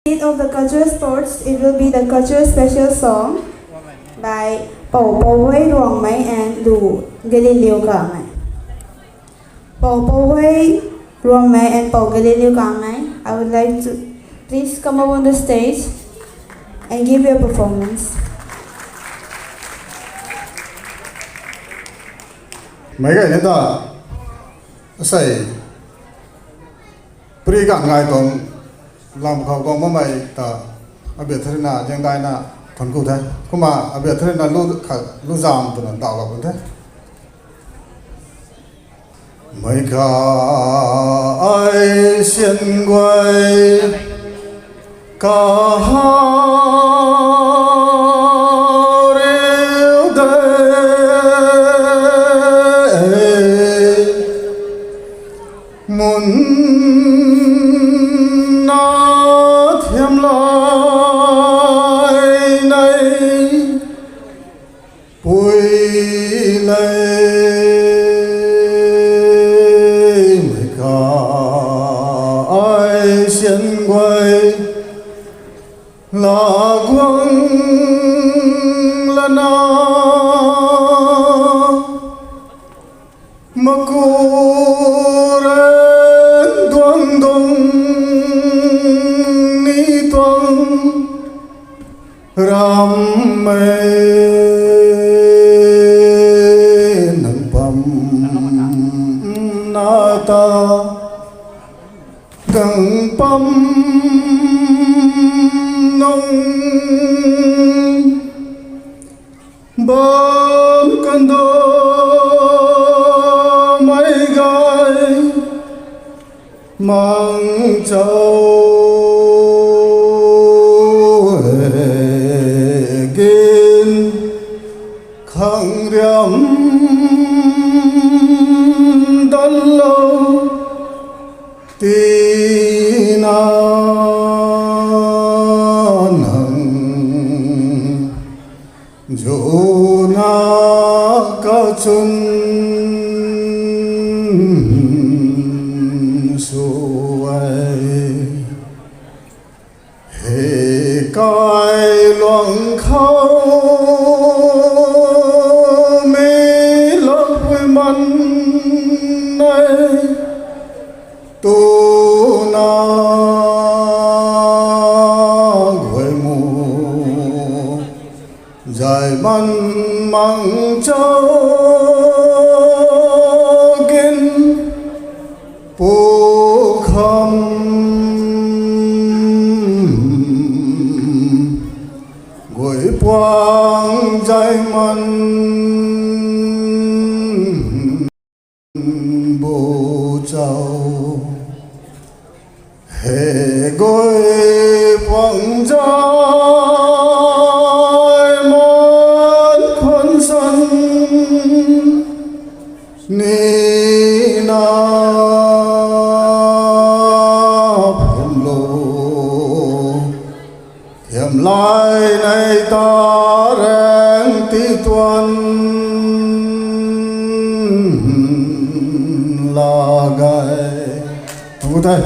Of the cultural sports, it will be the cultural special song by Pau Hui Ruang Mai and Lu Galileo Ka Mai. Pau Hui Ruang Mai and Pau Galileo Ka Mai, I would like to please come up on the stage and give your performance. Mấy cái này ta say pri cả ngày còn làm khẩu con mà mày ta ở biệt thế nào giang đại na thuần cụ thế, cũng mà ở biệt thế nào lu giảm tụi nó tạo lập thế. Mấy cái xiên quay cả muốn na thêm lại này bùi lấy mấy cái xiên quay là quăng là na mà cô ram mê nâng pam na ta găng pam nông bơm cân đô mấy gai mang châu khang riam đan lâu tina nang jo na ka chun suai he kai loang khao tu na người mù dài ban mang châu kinh pu kham người quang dài man bồ châu hệ gối quang dài món khôn sân ni na phim lô hiểm lại này ta rèn tí tuần là gai. Không có tay.